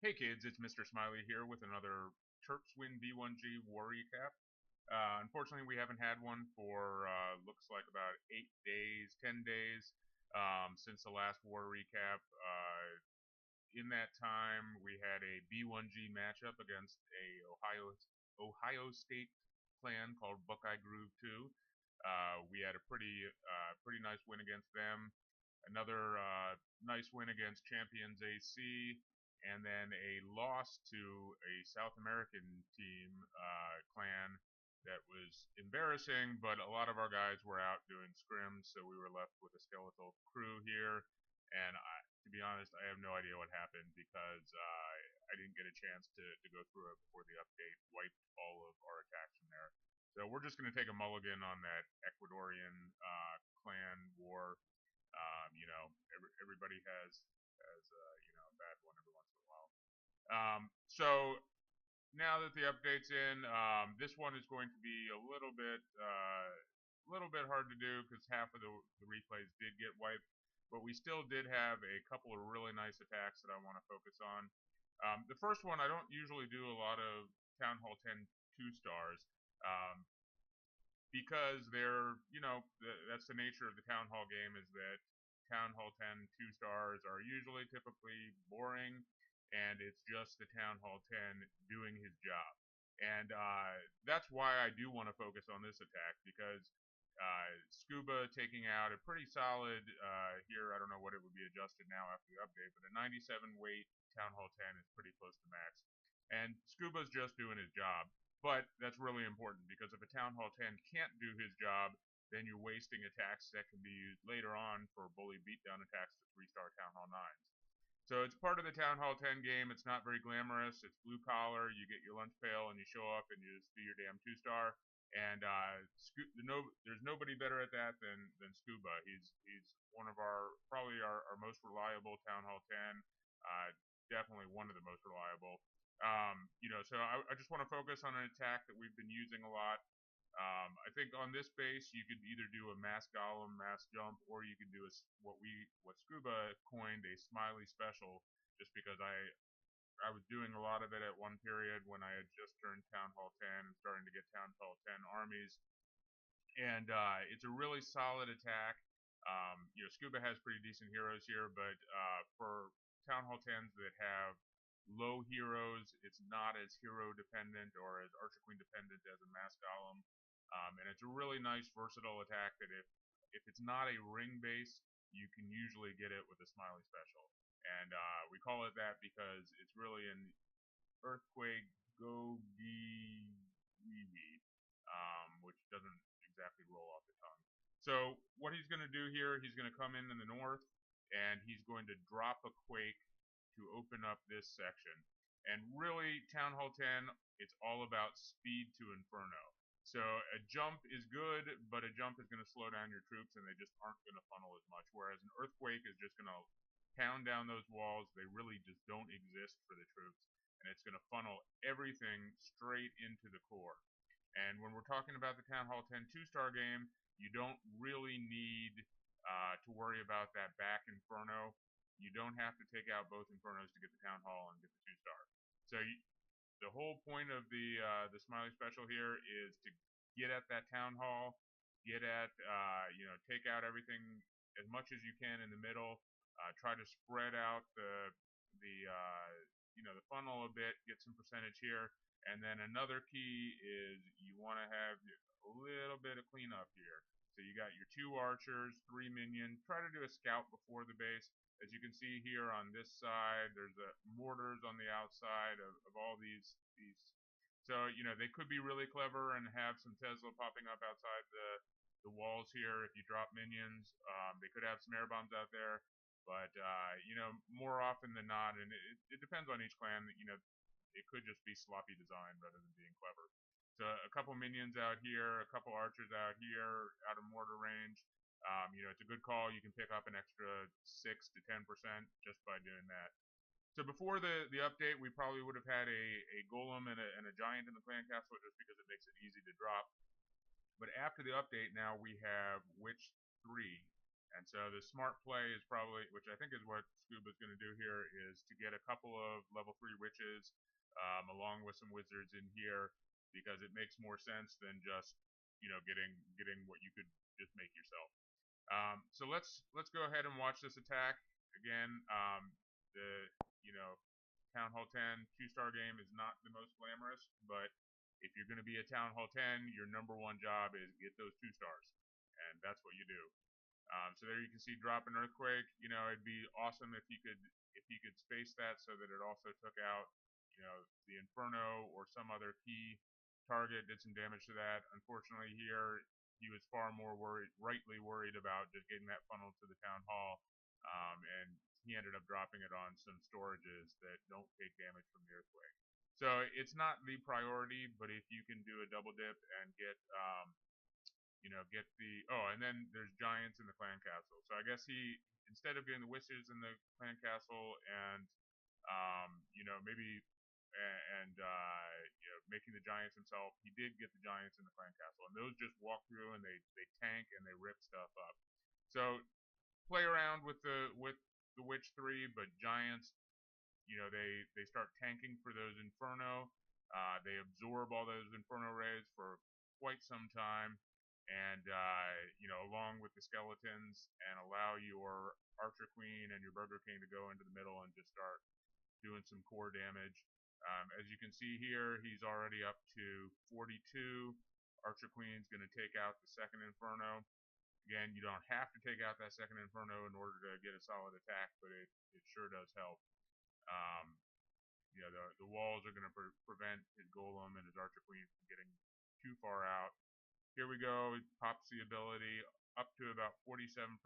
Hey kids, it's Mr. Smiley here with another Terps Win V1G war recap. Unfortunately, we haven't had one for looks like about 8 days, 10 days since the last war recap. In that time, we had a B1G matchup against a Ohio State clan called Buckeye Groove 2. We had a pretty nice win against them. Another nice win against Champions AC, and then a loss to a South American team clan that was embarrassing, but a lot of our guys were out doing scrims, so we were left with a skeletal crew here. And to be honest, I have no idea what happened because I didn't get a chance to go through it before the update wiped all of our attacks from there. So we're just going to take a mulligan on that Ecuadorian clan war. Everybody has a bad one every once in a while. So now that the update's in, this one is going to be a little bit hard to do because half of the replays did get wiped, but we still did have a couple of really nice attacks that I want to focus on. The first one, I don't usually do a lot of Town Hall 10 2-stars. Because that's the nature of the Town Hall game, is that Town Hall 10 2-stars are usually typically boring, and it's just the Town Hall 10 doing his job. And that's why I do want to focus on this attack, because Scuba taking out a pretty solid, here, I don't know what it would be adjusted now after the update, but a 97 weight Town Hall 10 is pretty close to max. And Scuba's just doing his job. But that's really important, because if a Town Hall 10 can't do his job, then you're wasting attacks that can be used later on for bully beatdown attacks to 3-star Town Hall 9s. So it's part of the Town Hall 10 game. It's not very glamorous. It's blue collar. You get your lunch pail and you show up and you just do your damn 2-star. And there's nobody better at that than Scuba. He's one of probably our most reliable Town Hall 10. Definitely one of the most reliable. So I just want to focus on an attack that we've been using a lot. I think on this base you could either do a mass golem, mass jump, or you could do what Scuba coined a Smiley special, just because I was doing a lot of it at one period when I had just turned Town Hall 10 and starting to get Town Hall 10 armies. And it's a really solid attack. Scuba has pretty decent heroes here, but for Town Hall 10s that have low heroes, it's not as hero dependent or as Archer Queen dependent as a Mass Golem. And it's a really nice versatile attack that if it's not a ring base, you can usually get it with a Smiley special. And we call it that because it's really an Earthquake GoGiWiWi, which doesn't exactly roll off the tongue. So what he's going to do here, he's going to come in the north, and he's going to drop a Quake to open up this section. And really, Town Hall 10, it's all about speed to Inferno. So a jump is good, but a jump is going to slow down your troops, and they just aren't going to funnel as much. Whereas an Earthquake is just going to pound down those walls. They really just don't exist for the troops, and it's going to funnel everything straight into the core. And when we're talking about the Town Hall 10 2-star game, you don't really need to worry about that back Inferno. You don't have to take out both Infernos to get the Town Hall and get the 2-star. So the whole point of the Smiley special here is to get at that Town Hall, get at take out everything as much as you can in the middle. Try to spread out the funnel a bit, get some percentage here. And then another key is you want to have a little bit of cleanup here. So you got your 2 archers, 3 minions. Try to do a scout before the base. As you can see here on this side, there's mortars on the outside of all these. So they could be really clever and have some Tesla popping up outside the walls here. If you drop minions, they could have some air bombs out there. But more often than not, and it depends on each clan. It could just be sloppy design rather than being clever. So a couple minions out here, a couple archers out here, out of mortar range. It's a good call. You can pick up an extra 6 to 10% just by doing that. So before the update, we probably would have had a golem and a giant in the clan castle just because it makes it easy to drop. But after the update, now we have Witch 3. And so the smart play is probably, which I think is what Scuba's going to do here, is to get a couple of level 3 witches along with some wizards in here, because it makes more sense than just, you know, getting what you could just make yourself. So let's go ahead and watch this attack again. The you know Town Hall 10 2-star game is not the most glamorous, but if you're going to be a Town Hall 10, your number one job is get those 2 stars, and that's what you do. So there you can see drop an earthquake. You know, it'd be awesome if he could space that so that it also took out, you know, the Inferno or some other key target, did some damage to that. Unfortunately here, he was far more rightly worried about just getting that funnel to the town hall, and he ended up dropping it on some storages that don't take damage from the earthquake. So it's not the priority, but if you can do a double dip and get get the, and then there's giants in the clan castle. So I guess he, instead of getting the witches in the clan castle and maybe making the giants himself, he did get the giants in the clan castle, and those just walk through and they tank and they rip stuff up. So play around with the witch 3, but giants, they start tanking for those inferno. They absorb all those inferno rays for quite some time, and along with the skeletons, and allow your archer queen and your burger king to go into the middle and just start doing some core damage. As you can see here, he's already up to 42. Archer queen's going to take out the second inferno. Again, you don't have to take out that second inferno in order to get a solid attack, but it sure does help. The walls are going to prevent his golem and his archer queen from getting too far out. Here we go. He pops the ability up to about 47%.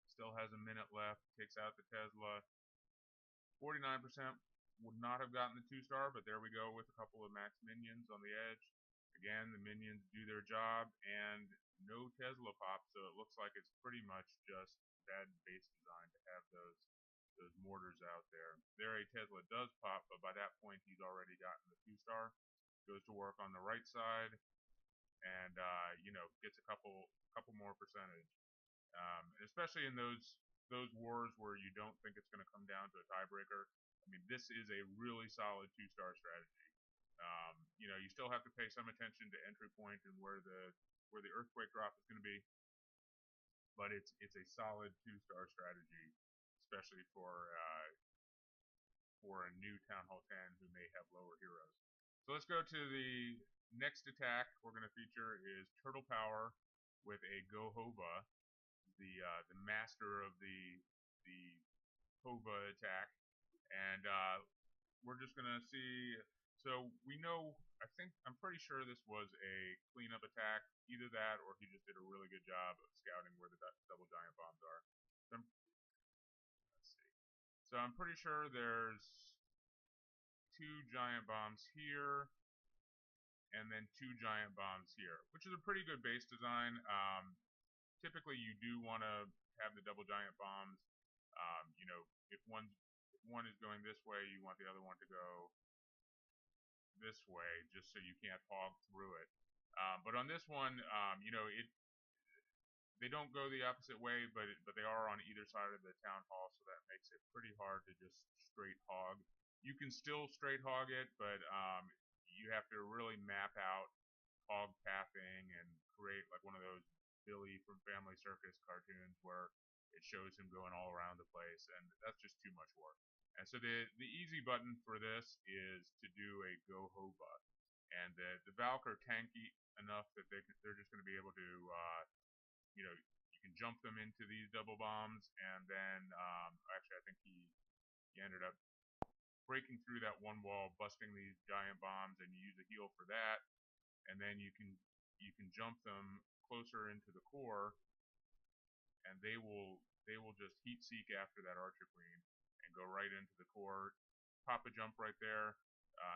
Still has a minute left. Takes out the Tesla. 49% would not have gotten the 2-star, but there we go with a couple of max minions on the edge. Again, the minions do their job, and no Tesla pop, so it looks like it's pretty much just bad base design to have those mortars out there. There a Tesla does pop, but by that point he's already gotten the 2-star. Goes to work on the right side, and gets a couple more percentage. Especially in those wars where you don't think it's going to come down to a tiebreaker. I mean, this is a really solid 2-star strategy. You still have to pay some attention to entry point and where the earthquake drop is going to be, but it's a solid 2-star strategy, especially for a new Town Hall 10 who may have lower heroes. So let's go to the next attack we're going to feature is Turtle Power with a GoHoVa, the master of the Hova attack, and we're just gonna see. So we know, I'm pretty sure this was a cleanup attack, either that or he just did a really good job of scouting where the double giant bombs are. So let's see. So I'm pretty sure there's 2 giant bombs here, and then 2 giant bombs here, which is a pretty good base design. Typically, you do want to have the double giant bombs. If one is going this way, you want the other one to go this way, just so you can't hog through it. But on this one, they don't go the opposite way, but they are on either side of the town hall, so that makes it pretty hard to just straight hog. You can still straight hog it, but you have to really map out hog pathing and create like one of those Billy from Family Circus cartoons where it shows him going all around the place, and that's just too much work. And so the easy button for this is to do a GoHoVa, and the Valk are tanky enough that they're just going to be able to you can jump them into these double bombs, and then actually I think he ended up breaking through that one wall, busting these giant bombs, and you use a heal for that, and then you can jump them closer into the core, and they will just heat seek after that archer queen and go right into the core, pop a jump right there,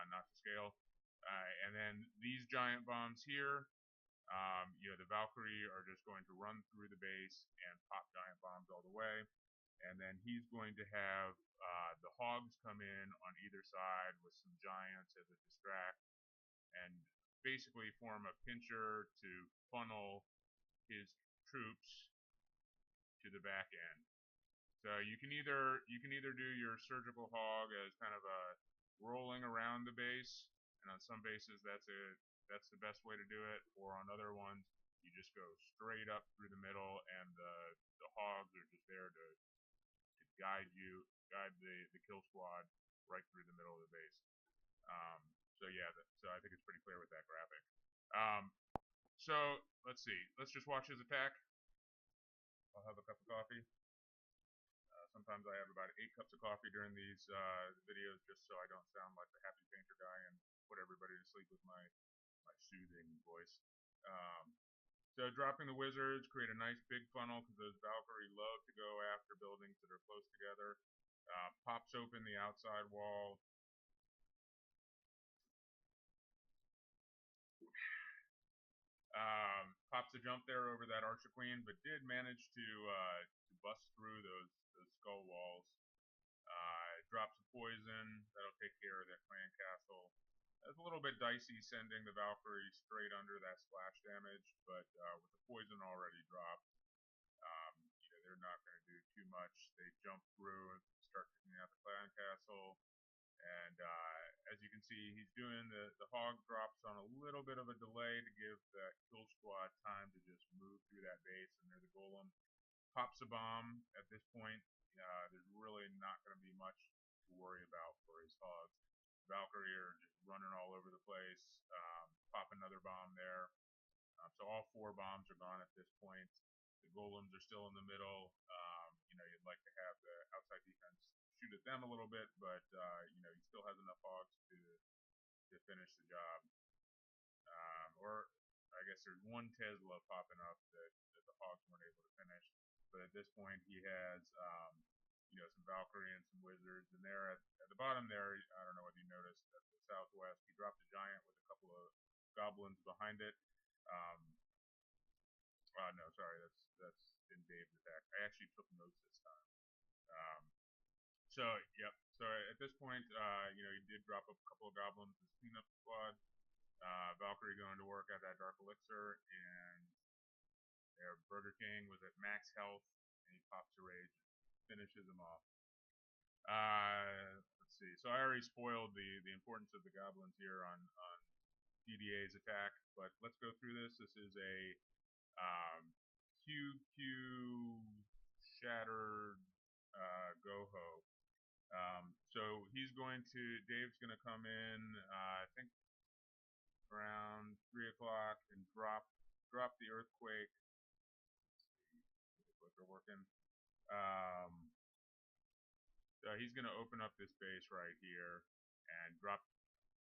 not to scale, and then these giant bombs here, the Valkyrie are just going to run through the base and pop giant bombs all the way, and then he's going to have the hogs come in on either side with some giants as a distract, and basically form a pincher to funnel his troops to the back end. So you can either do your surgical hog as kind of a rolling around the base, and on some bases that's the best way to do it, or on other ones you just go straight up through the middle, and the hogs are just there to guide the kill squad right through the middle of the base. Um, so yeah, so I think it's pretty clear with that graphic. So let's see. Let's just watch his attack. I'll have a cup of coffee. Sometimes I have about 8 cups of coffee during these videos, just so I don't sound like the happy painter guy and put everybody to sleep with my soothing voice. So dropping the wizards, create a nice big funnel because those Valkyrie love to go after buildings that are close together. Pops open the outside wall. Pops a jump there over that Archer Queen, but did manage to bust through those skull walls. Drops a poison, that'll take care of that clan castle. It's a little bit dicey sending the Valkyrie straight under that splash damage, but with the poison already dropped, they're not going to do too much. They jump through and start taking out the clan castle. And as you can see, he's doing the hog drops on a little bit of a delay to give that kill squad time to just move through that base. And there's a golem. Pops a bomb at this point. There's really not going to be much to worry about for his hogs. Valkyrie are just running all over the place. Pop another bomb there. So all 4 bombs are gone at this point. The golems are still in the middle. You'd like to have the outside defense shoot at them a little bit, but he still has enough hogs to finish the job. Or I guess there's one Tesla popping up that the hogs weren't able to finish. But at this point, he has some Valkyrie and some wizards, and there at the bottom there, I don't know whether you noticed at the southwest, he dropped a giant with a couple of goblins behind it. No, sorry, that's in Dave's attack. I actually took notes this time. So yep. So at this point, he did drop a couple of goblins as cleanup squad. Valkyrie going to work at that dark elixir, and their Burger King was at max health, and he pops a rage, finishes him off. Let's see. So I already spoiled the importance of the goblins here on DDA's attack, but let's go through this. This is a QQ shattered GoHo. So Dave's going to come in, I think around 3 o'clock and drop the earthquake. Let's see if they're working. So he's going to open up this base right here and drop,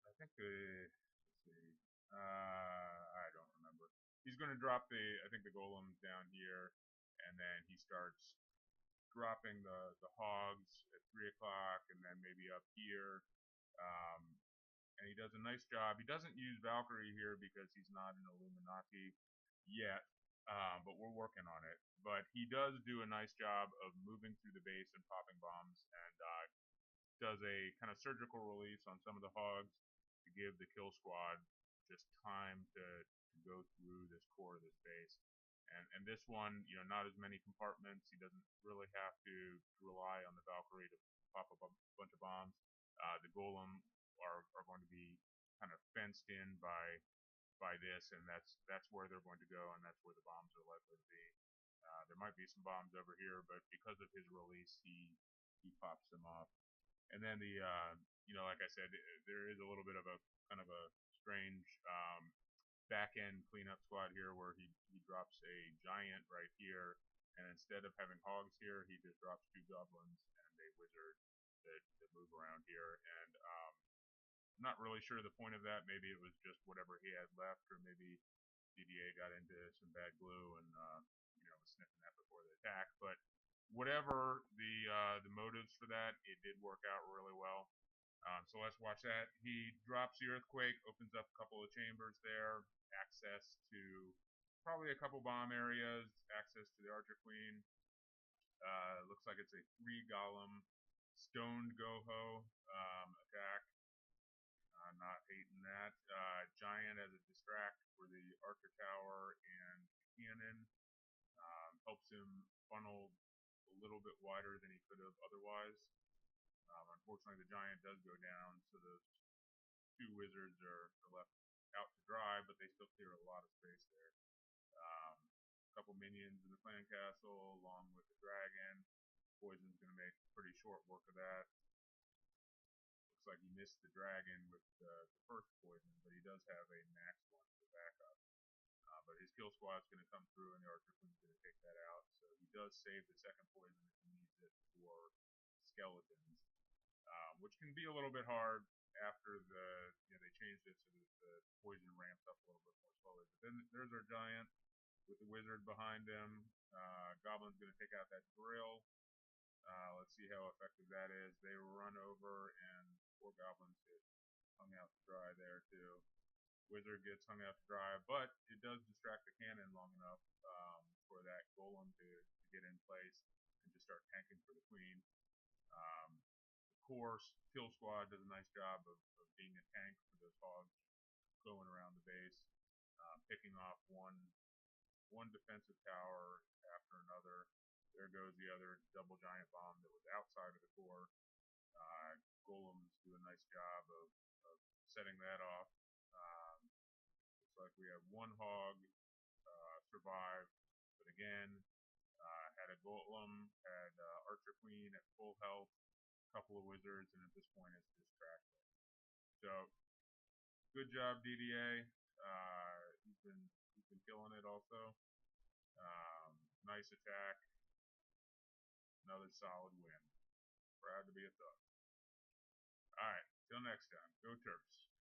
I think let's see, I don't remember. He's going to drop I think the golems down here, and then he starts dropping the hogs at 3 o'clock, and then maybe up here. And he does a nice job. He doesn't use Valkyrie here because he's not an Illuminati yet, but we're working on it. But he does do a nice job of moving through the base and popping bombs, and does a kind of surgical release on some of the hogs to give the kill squad just time to go through this core of this base. And this one, not as many compartments. He doesn't really have to rely on the Valkyrie to pop up a bunch of bombs. The golem are going to be kind of fenced in by this, and that's where they're going to go, and that's where the bombs are likely to be. There might be some bombs over here, but because of his release, he pops them off. And then like I said, there is a little bit of a kind of a strange back end cleanup squad here where he drops a giant right here, and instead of having hogs here, he just drops 2 goblins and a wizard that move around here. And I'm not really sure the point of that. Maybe it was just whatever he had left, or maybe DDA got into some bad glue and was sniffing that before the attack. But whatever the motives for that, it did work out really well. So let's watch that. He drops the earthquake, opens up a couple of chambers there, access to probably a couple bomb areas, access to the Archer Queen. Looks like it's a 3 golem stoned GoHo attack. Not hating that. Giant as a distract for the Archer Tower and the cannon. helps him funnel a little bit wider than he could have otherwise. Unfortunately, the giant does go down, so those two wizards are left out to dry, but they still clear a lot of space there. A couple minions in the clan castle, along with the dragon. Poison's going to make pretty short work of that. Looks like he missed the dragon with the first poison, but he does have a max one for backup. But his kill squad's going to come through, and the Archer Queen's going to take that out. So he does save the second poison if he needs it for skeletons, which can be a little bit hard after they changed it so that the poison ramps up a little bit more slowly. But then there's our giant with the wizard behind him. Goblin's going to take out that drill. Let's see how effective that is. They run over, and 4 goblins get hung out to dry there too. Wizard gets hung out to dry, but it does distract the cannon long enough for that golem to get in place and to start tanking for the queen. Of course, kill squad does a nice job of being a tank for those hogs going around the base, picking off one defensive tower after another. There goes the other double giant bomb that was outside of the core. Golems do a nice job of setting that off. Looks like we have one hog survive, but again, had a golem, had Archer Queen at full health, a couple of wizards, and at this point it's just trash. So, good job, DDA. He's been killing it also. Nice attack. Another solid win. Proud to be a thug. Alright, till next time. Go Terps.